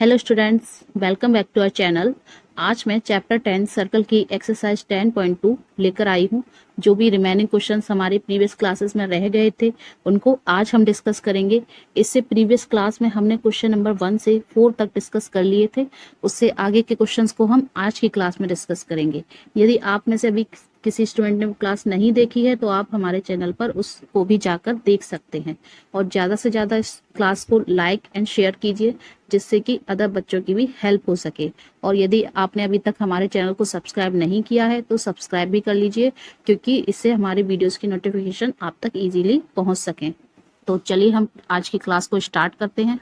Hello students, welcome back to our channel. आज मैं chapter 10 circle की एक्सरसाइज 10.2 लेकर आई हूँ। जो भी रिमेनिंग क्वेश्चंस हमारे प्रीवियस क्लासेस में रह गए थे उनको आज हम डिस्कस करेंगे। इससे प्रीवियस क्लास में हमने क्वेश्चन नंबर 1 से 4 तक डिस्कस कर लिए थे। उससे आगे के क्वेश्चंस को हम आज की क्लास में डिस्कस करेंगे। यदि आप में से अभी किसी स्टूडेंट ने क्लास नहीं देखी है तो आप हमारे चैनल पर उसको भी जाकर देख सकते हैं। और ज़्यादा से ज़्यादा इस क्लास को लाइक एंड शेयर कीजिए, जिससे कि अदर बच्चों की भी हेल्प हो सके। और यदि आपने अभी तक हमारे चैनल को सब्सक्राइब नहीं किया है तो सब्सक्राइब भी कर लीजिए, क्योंकि इससे हमारे वीडियोस की नोटिफिकेशन आप तक इजीली पहुंच सकें। तो चलिए हम आज की क्लास को स्टार्ट करते हैं।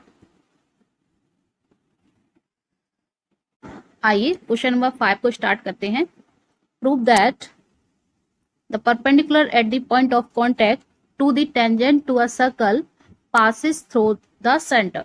आइए क्वेश्चन नंबर 5 को स्टार्ट करते हैं। Prove that the perpendicular at the point of contact to the tangent to a circle passes through the centre.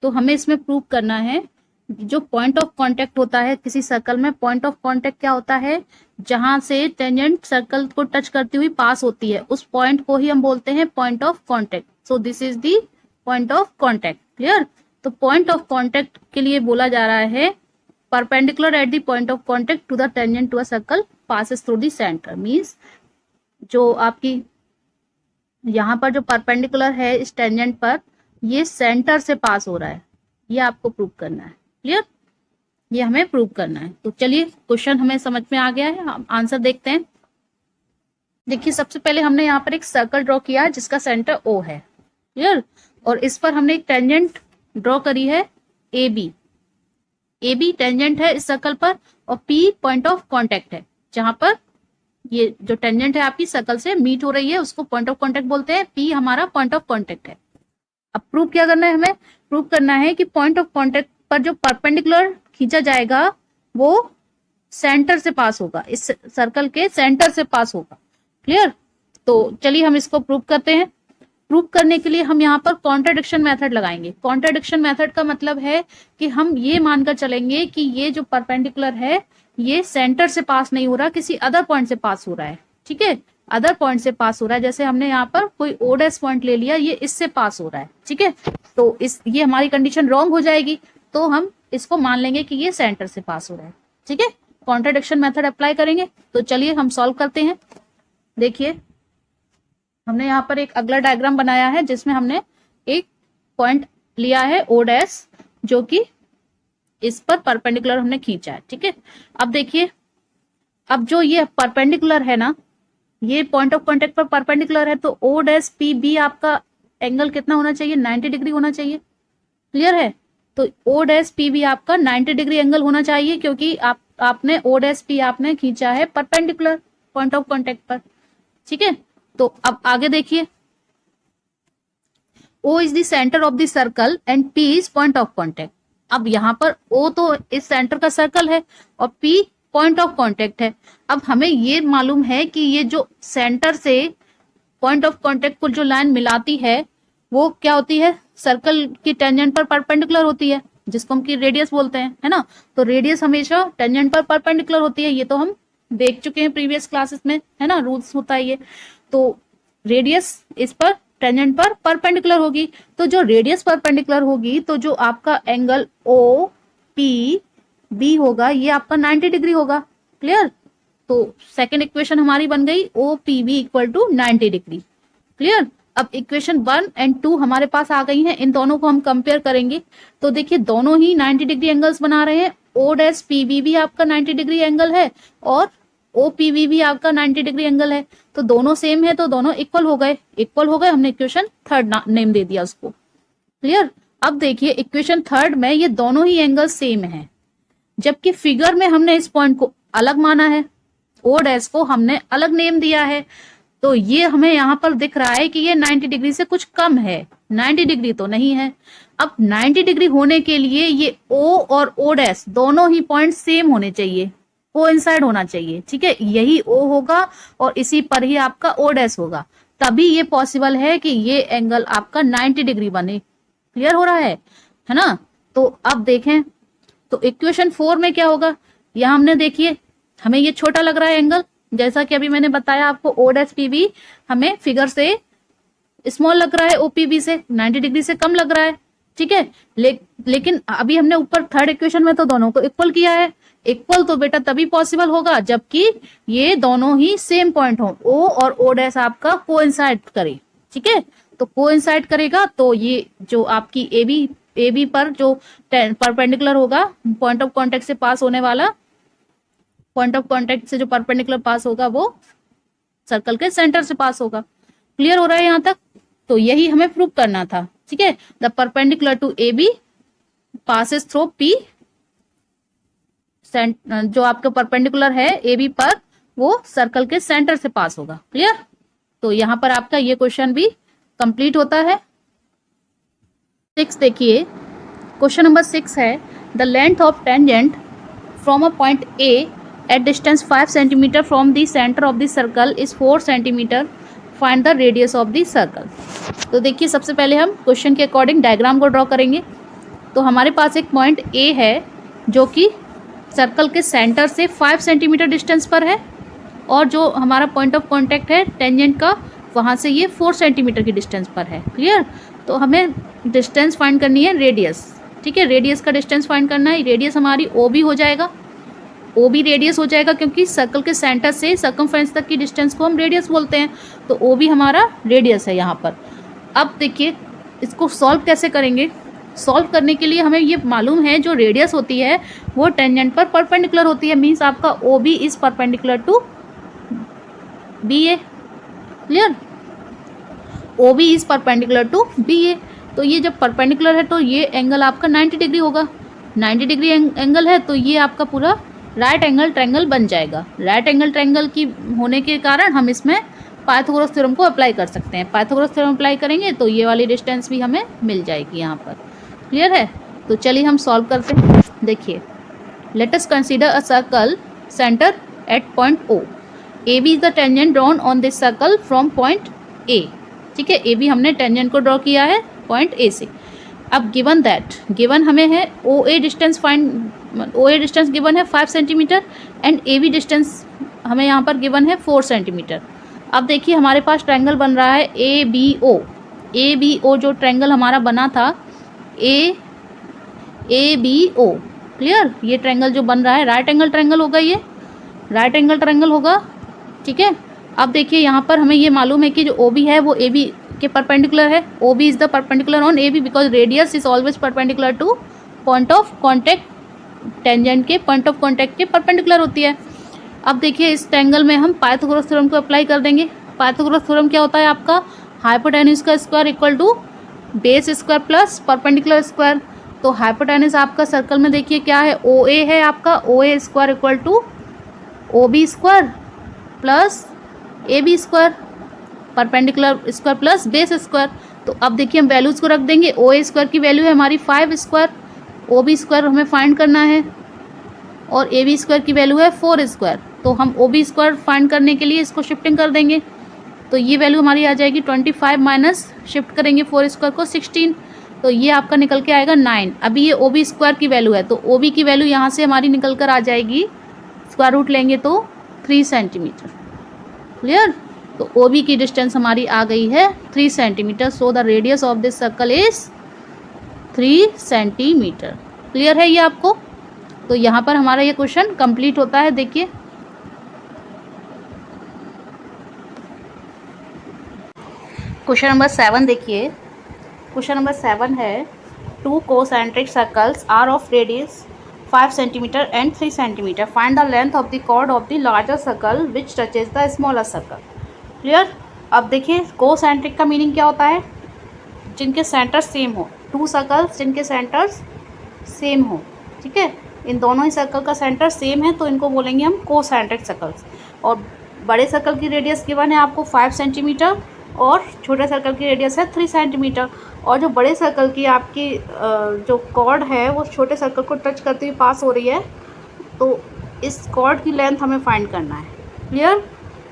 तो हमें इसमें प्रूव करना है जो पॉइंट ऑफ कांटेक्ट होता है किसी सर्कल में। पॉइंट ऑफ कांटेक्ट क्या होता है? जहां से टेंजेंट सर्कल को टच करती हुई पास होती है, उस पॉइंट को ही हम बोलते हैं point of contact. So this is the point of contact. Clear? तो पॉइंट ऑफ कांटेक्ट के लिए बोला जा रहा है perpendicular at the point of contact to the tangent to a circle passes through the centre. Means जो आपकी यहाँ पर जो परपेंडिकुलर है इस टेंजेंट पर, ये सेंटर से पास हो रहा है। ये आपको प्रूव करना है। क्लियर? ये हमें प्रूव करना है। तो चलिए क्वेश्चन हमें समझ में आ गया है, हम आंसर देखते हैं। देखिए, सबसे पहले हमने यहाँ पर एक सर्कल ड्रॉ किया है जिसका सेंटर O है। क्लियर? और इस पर हमने एक टेंजेंट ड्रॉ करी है AB। AB टेंजेंट है इस सर्कल पर और P पॉइंट ऑफ कॉन्टेक्ट है, जहां पर ये जो टेंजेंट है आपकी सर्कल से मीट हो रही है उसको पॉइंट ऑफ कॉन्टेक्ट बोलते हैं। P हमारा पॉइंट ऑफ कॉन्टेक्ट है। अब प्रूव क्या करना है? हमें प्रूव करना है कि पॉइंट ऑफ कांटेक्ट पर जो परपेंडिकुलर खींचा जाएगा वो सेंटर से पास होगा, इस सर्कल के सेंटर से पास होगा। क्लियर? तो चलिए हम इसको प्रूव करते हैं। प्रूव करने के लिए हम यहाँ पर कॉन्ट्राडिक्शन मेथड लगाएंगे। कॉन्ट्राडिक्शन मेथड का मतलब है कि हम ये मानकर चलेंगे कि ये जो परपेंडिकुलर है ये सेंटर से पास नहीं हो रहा, किसी अदर पॉइंट से पास हो रहा है। ठीक है, अदर पॉइंट से पास हो रहा है। जैसे हमने यहाँ पर कोई ओडेस पॉइंट ले लिया, ये इससे पास हो रहा है। ठीक है, तो ये हमारी कंडीशन रॉन्ग हो जाएगी, तो हम इसको मान लेंगे कि ये सेंटर से पास हो रहा है। ठीक है, कॉन्ट्राडिक्शन मेथड अप्लाई करेंगे। तो चलिए हम सॉल्व करते हैं। देखिए, हमने यहाँ पर एक अगला डायग्राम बनाया है जिसमें हमने एक पॉइंट लिया है ओडेस, जो कि इस पर परपेंडिकुलर हमने खींचा है। ठीक है, अब देखिए, अब जो ये परपेंडिकुलर है ना, ये पॉइंट ऑफ कांटेक्ट पर परपेंडिकुलर है, तो O डैश PB आपका एंगल कितना होना चाहिए? 90 डिग्री होना चाहिए। क्लियर है? तो O डैश PB आपका 90 डिग्री एंगल होना चाहिए, क्योंकि आपने O डैश P आपने खींचा है परपेंडिकुलर पॉइंट ऑफ कांटेक्ट पर। ठीक है, तो अब आगे देखिए, O is the centre of the circle and P is point of contact. अब यहाँ पर O तो इस सेंटर का सर्कल है और P पॉइंट ऑफ कांटेक्ट है। अब हमें ये मालूम है कि ये जो सेंटर से पॉइंट ऑफ कांटेक्ट को जो लाइन मिलाती है वो क्या होती है? सर्कल की टेंजेंट पर परपेंडिकुलर होती है, जिसको हम की रेडियस बोलते हैं, है ना। तो रेडियस हमेशा टेंजेंट पर परपेंडिकुलर होती है, ये तो हम देख चुके हैं प्रीवियस क्लासेस में, है ना, रूल्स होता है ये। तो रेडियस इस पर टेंजेंट पर परपेंडिकुलर होगी, तो जो रेडियस परपेंडिकुलर होगी तो जो आपका एंगल OPB होगा ये आपका 90 डिग्री होगा। क्लियर? तो सेकेंड इक्वेशन हमारी बन गई OPB equal to 90 degree. Clear? अब इक्वेशन 1 एंड 2 हमारे पास आ गई हैं, इन दोनों को हम कंपेयर करेंगे। तो देखिए, दोनों ही 90 डिग्री एंगल्स बना रहे हैं। O डैश PB भी आपका 90 डिग्री एंगल है और OPB भी आपका 90 डिग्री एंगल है। तो दोनों सेम है, तो दोनों इक्वल हो गए। इक्वल हो गए, हमने इक्वेशन थर्ड नेम दे दिया उसको। क्लियर? अब देखिए, इक्वेशन थर्ड में ये दोनों ही एंगल सेम है, जबकि फिगर में हमने इस पॉइंट को अलग माना है, O डैश को हमने अलग नेम दिया है। तो ये हमें यहाँ पर दिख रहा है कि ये 90 डिग्री से कुछ कम है, 90 डिग्री तो नहीं है। अब 90 डिग्री होने के लिए ये O और O डैश दोनों ही पॉइंट सेम होने चाहिए, कोइंसाइड होना चाहिए। ठीक है, यही O होगा और इसी पर ही आपका O डैश होगा, तभी ये पॉसिबल है कि ये एंगल आपका 90 डिग्री बने। क्लियर हो रहा है ना। तो अब देखें, तो इक्वेशन 4 में क्या होगा? यहाँ हमने देखिए, हमें ये छोटा लग रहा है एंगल, जैसा कि अभी मैंने बताया आपको, O डैश PB हमें फिगर से स्मॉल लग रहा है OPB से, 90 डिग्री से कम लग रहा है। ठीक है। लेकिन अभी हमने ऊपर थर्ड इक्वेशन में तो दोनों को इक्वल किया है। इक्वल तो बेटा तभी पॉसिबल होगा जबकि ये दोनों ही सेम पॉइंट हो, ओ और ओ डैश आपका कोइंसाइड करे। ठीक है, तो कोइंसाइड करेगा तो ये जो आपकी ए बी पर जो परपेंडिकुलर होगा, पॉइंट ऑफ कॉन्टेक्ट से पास होने वाला, पॉइंट ऑफ कॉन्टेक्ट से जो परपेंडिकुलर पास होगा वो सर्कल के सेंटर से पास होगा। क्लियर हो रहा है यहाँ तक? तो यही हमें प्रूव करना था। ठीक है, the perpendicular to A B passes through P, जो आपका परपेंडिकुलर है ए बी पर वो सर्कल के सेंटर से पास होगा। क्लियर? तो यहां पर आपका ये क्वेश्चन भी कंप्लीट होता है। 6 देखिए, क्वेश्चन नंबर 6 है the length of tangent from a point A at distance 5 centimetre from the centre of the circle is 4 centimetre, find the radius of the circle. तो देखिए, सबसे पहले हम क्वेश्चन के अकॉर्डिंग डायग्राम को ड्रॉ करेंगे। तो हमारे पास एक पॉइंट ए है जो कि सर्कल के सेंटर से 5 सेंटीमीटर डिस्टेंस पर है, और जो हमारा पॉइंट ऑफ कांटेक्ट है टेंजेंट का, वहाँ से ये 4 सेंटीमीटर की डिस्टेंस पर है। क्लियर? तो हमें डिस्टेंस फाइंड करनी है, रेडियस। ठीक है, रेडियस का डिस्टेंस फाइंड करना है। रेडियस हमारी ओ बी हो जाएगा, ओ बी रेडियस हो जाएगा, क्योंकि सर्कल के सेंटर से सर्कमफ्रेंस तक की डिस्टेंस को हम रेडियस बोलते हैं। तो ओ बी हमारा रेडियस है यहाँ पर। अब देखिए, इसको सॉल्व कैसे करेंगे। सॉल्व करने के लिए हमें ये मालूम है जो रेडियस होती है वो टेंजेंट पर परपेंडिकुलर होती है। मीन्स आपका O B is perpendicular to B A. Clear? O B is perpendicular to B A. तो ये जब परपेंडिकुलर है तो ये एंगल आपका 90 डिग्री होगा। 90 डिग्री एंगल है तो ये आपका पूरा राइट एंगल ट्रायंगल बन जाएगा। राइट एंगल ट्रायंगल की होने के कारण हम इसमें पाइथागोरस थ्योरम को अप्लाई कर सकते हैं। पाइथागोरस थ्योरम अप्लाई करेंगे तो ये वाली डिस्टेंस भी हमें मिल जाएगी यहाँ पर। क्लियर है? तो चलिए हम सॉल्व करते हैं। देखिए, let us consider a circle centre at point O. A B is the tangent drawn on this circle from point A. ठीक है, ए बी हमने टेंजेंट को ड्रॉ किया है पॉइंट ए से। अब गिवन दैट, गिवन हमें है O A distance find, O A distance given है 5 centimetre and A B distance हमें यहाँ पर गिवन है 4 सेंटीमीटर। अब देखिए, हमारे पास ट्रायंगल बन रहा है A B O. A B O जो ट्रायंगल हमारा बना था ए बी ओ। क्लियर? ये ट्रायंगल जो बन रहा है राइट एंगल ट्रायंगल होगा, ये राइट एंगल ट्रायंगल होगा। ठीक है, अब देखिए यहाँ पर हमें ये मालूम है कि जो ओ बी है वो ए बी के परपेंडिकुलर है। O B is the perpendicular on A B because radius is always perpendicular to point of contact. Tangent के पॉइंट ऑफ कॉन्टेक्ट के परपेंडिकुलर होती है। अब देखिए, इस ट्रायंगल में हम पाइथागोरस थ्योरम को अप्लाई कर देंगे। पाइथागोरस थ्योरम क्या होता है आपका? हाइपोटेन्यूज का square equal to base square plus perpendicular square. तो हाइपोटेन्यूज आपका सर्कल में देखिए क्या है, ओ ए है आपका, O A square equal to O B square plus A B square, perpendicular square plus base square. तो अब देखिए हम वैल्यूज को रख देंगे। ओ ए स्क्वायर की वैल्यू है हमारी 5 स्क्वायर, ओ बी स्क्वायर हमें फाइंड करना है, और ए बी स्क्वायर की वैल्यू है 4 स्क्वायर। तो हम ओ बी स्क्वायर फाइंड करने के लिए इसको शिफ्टिंग कर देंगे। तो ये वैल्यू हमारी आ जाएगी 25 माइनस शिफ्ट करेंगे 4 स्क्वायर को 16, तो ये आपका निकल के आएगा 9। अभी ये ओ बी स्क्वायर की वैल्यू है, तो ओ बी की वैल्यू यहाँ से हमारी निकल कर आ जाएगी, स्क्वायर रूट लेंगे तो 3 सेंटीमीटर। क्लियर? तो ओ बी की डिस्टेंस हमारी आ गई है 3 centimetre. So the radius of this circle is 3 centimetre. Clear है ये आपको? तो यहाँ पर हमारा ये क्वेश्चन कंप्लीट होता है। देखिए, क्वेश्चन नंबर 7 देखिए। क्वेश्चन नंबर 7 है 2 concentric circles are of radius 5 centimetre and 3 centimetre, find the length of the chord of the larger circle which touches the smaller circle. Clear? अब देखिए, कोसेंट्रिक का meaning क्या होता है? जिनके सेंटर सेम हो। 2 सर्कल्स जिनके सेंटर्स सेम हो। ठीक है, इन दोनों ही सर्कल का सेंटर सेम है तो इनको बोलेंगे हम कोसेंट्रिक सर्कल्स। और बड़े सर्कल की रेडियस गिवन है आपको 5 सेंटीमीटर और छोटे सर्कल की रेडियस है 3 सेंटीमीटर। और जो बड़े सर्कल की आपकी जो कॉर्ड है वो छोटे सर्कल को टच करते हुए पास हो रही है, तो इस कॉर्ड की लेंथ हमें फाइंड करना है। क्लियर?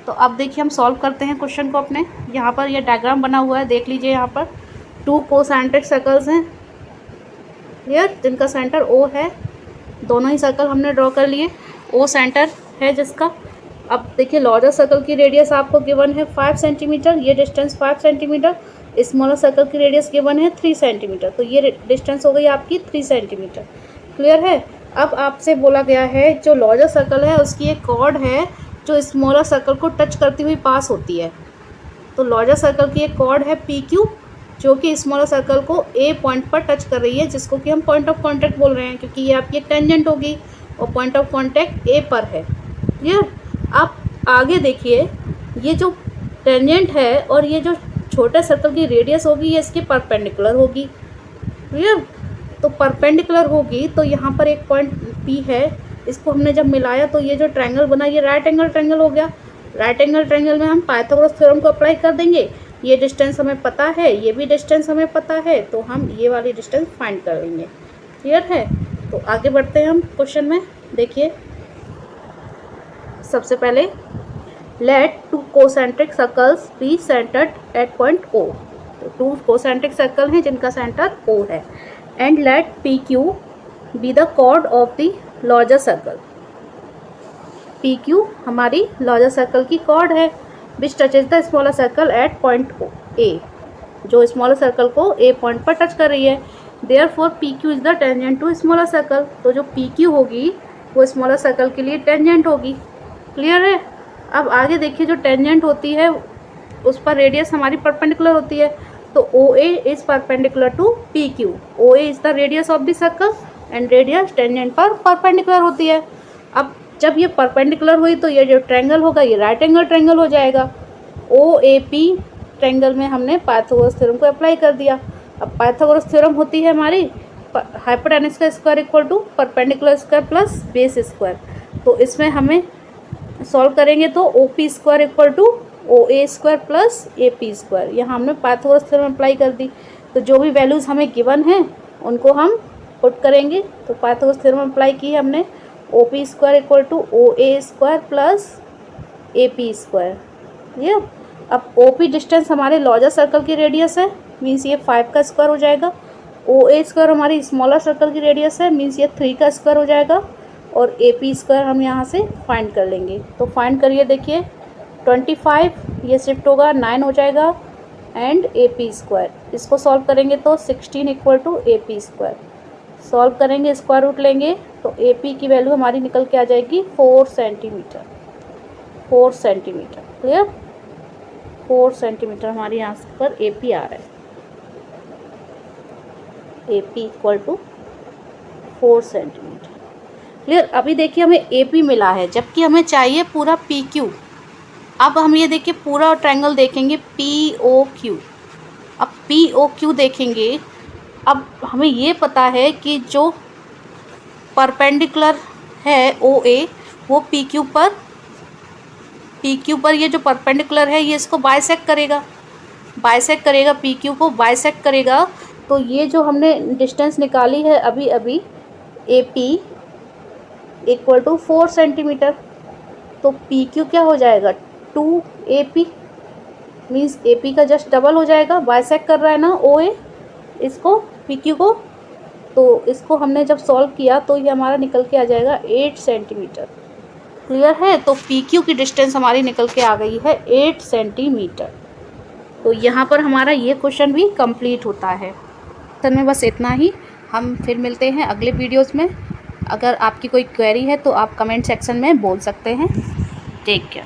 तो अब देखिए हम सॉल्व करते हैं क्वेश्चन को अपने। यहाँ पर ये डायग्राम बना हुआ है, देख लीजिए। यहाँ पर 2 कोसेंट्रिक सर्कल्स हैं। क्लियर? जिनका सेंटर ओ है। दोनों ही सर्कल हमने ड्रॉ कर लिए, ओ सेंटर है जिसका। अब देखिए, लार्जर सर्कल की रेडियस आपको गिवन है 5 सेंटीमीटर, ये डिस्टेंस 5 सेंटीमीटर। स्मॉलर सर्कल की रेडियस गिवन है 3 सेंटीमीटर, तो ये डिस्टेंस हो गई आपकी 3 सेंटीमीटर। क्लियर है। अब आपसे बोला गया है जो लार्जर सर्कल है उसकी एक कॉर्ड है जो स्मॉलर सर्कल को टच करती हुई पास होती है। तो लार्जर सर्कल की एक कॉर्ड है PQ जो कि स्मॉलर सर्कल को A पॉइंट पर टच कर रही है, जिसको कि हम पॉइंट ऑफ कांटेक्ट बोल रहे हैं, क्योंकि ये आपकी एक टेंजेंट होगी और पॉइंट ऑफ कांटेक्ट A पर है। क्लियर। आप आगे देखिए, ये जो टेंजेंट है और ये जो छोटे सर्कल की रेडियस होगी ये इसके परपेंडिकुलर होगी। क्लियर। तो परपेंडिकुलर होगी तो यहाँ पर एक पॉइंट P है, इसको हमने जब मिलाया तो ये जो ट्रायंगल बना ये राइट एंगल ट्रायंगल हो गया। राइट एंगल ट्रायंगल में हम पाइथागोरस थ्योरम को अप्लाई कर देंगे। ये डिस्टेंस हमें पता है, ये भी डिस्टेंस हमें पता है, तो हम ये वाली डिस्टेंस फाइंड कर लेंगे। क्लियर है। तो आगे बढ़ते हैं हम क्वेश्चन में। देखिए सबसे पहले let 2 concentric circles be centred at point O। तो 2 कोसेंट्रिक सर्कल हैं जिनका सेंटर O है। And let PQ be the chord of the larger circle. PQ हमारी लार्जर सर्कल की कॉर्ड है which touches the smaller circle at point A, जो smaller circle को A point पर टच कर रही है। Therefore PQ is the tangent to smaller circle. तो जो PQ होगी वो स्मॉलर सर्कल के लिए टेंजेंट होगी। क्लियर है। अब आगे देखिए, जो टेंजेंट होती है उस पर रेडियस हमारी परपेंडिकुलर होती है, तो OA is perpendicular to PQ। OA is the radius of the circle and radius tangent पर परपेंडिकुलर होती है। अब जब ये परपेंडिकुलर हुई तो ये जो ट्रायंगल होगा ये राइट एंगल ट्रायंगल हो जाएगा। OAP ट्रायंगल में हमने पाइथागोरस थ्योरम को अप्लाई कर दिया। अब पाइथागोरस थ्योरम होती है हमारी हाइपोटेनस का square equal to perpendicular square plus base square. तो इसमें हमें सॉल्व करेंगे तो OP square equal to OA square plus AP square. यहाँ हमने पाइथागोरस थ्योरम अप्लाई कर दी, तो जो भी वैल्यूज़ हमें गिवन हैं उनको हम पुट करेंगे। तो पाइथागोरस थ्योरम अप्लाई की हमने, OP square equal to OA square plus AP square. ये अब OP डिस्टेंस हमारे लार्जर सर्कल की रेडियस है, मीन्स ये 5 का स्क्वायर हो जाएगा। OA स्क्वायर हमारी स्मॉलर सर्कल की रेडियस है, मीन्स ये 3 का स्क्वायर हो जाएगा। और AP स्क्वायर हम यहाँ से फाइंड कर लेंगे। तो फाइंड करिए, देखिए 25 ये शिफ्ट होगा 9 हो जाएगा एंड AP स्क्वायर। इसको सॉल्व करेंगे तो 16 equal to AP square. Solve करेंगे, स्क्वायर रूट लेंगे तो AP की वैल्यू हमारी निकल के आ जाएगी 4 सेंटीमीटर। 4 सेंटीमीटर। क्लियर। 4 सेंटीमीटर हमारे यहाँ पर AP आ रहा है। AP equal to 4 centimetre. Clear. अभी देखिए हमें AP मिला है जबकि हमें चाहिए पूरा PQ। अब हम ये देखिए पूरा ट्रायंगल देखेंगे POQ। अब POQ देखेंगे, अब हमें ये पता है कि जो परपेंडिकुलर है OA वो PQ पर ये जो परपेंडिकुलर है ये इसको बाइसेक्ट करेगा। PQ को बाइसेक्ट करेगा। तो ये जो हमने डिस्टेंस निकाली है अभी अभी AP इक्वल टू 4 सेंटीमीटर, तो PQ क्या हो जाएगा 2AP, मीन्स AP का जस्ट डबल हो जाएगा। बाइसेक्ट कर रहा है ना OA इसको PQ को, तो इसको हमने जब सॉल्व किया तो ये हमारा निकल के आ जाएगा 8 सेंटीमीटर। क्लियर है। तो PQ की डिस्टेंस हमारी निकल के आ गई है 8 सेंटीमीटर। तो यहाँ पर हमारा ये क्वेश्चन भी कंप्लीट होता है। तो में बस इतना ही। हम फिर मिलते हैं अगले वीडियोज़ में। अगर आपकी कोई क्वेरी है तो आप कमेंट सेक्शन में बोल सकते हैं। Take care.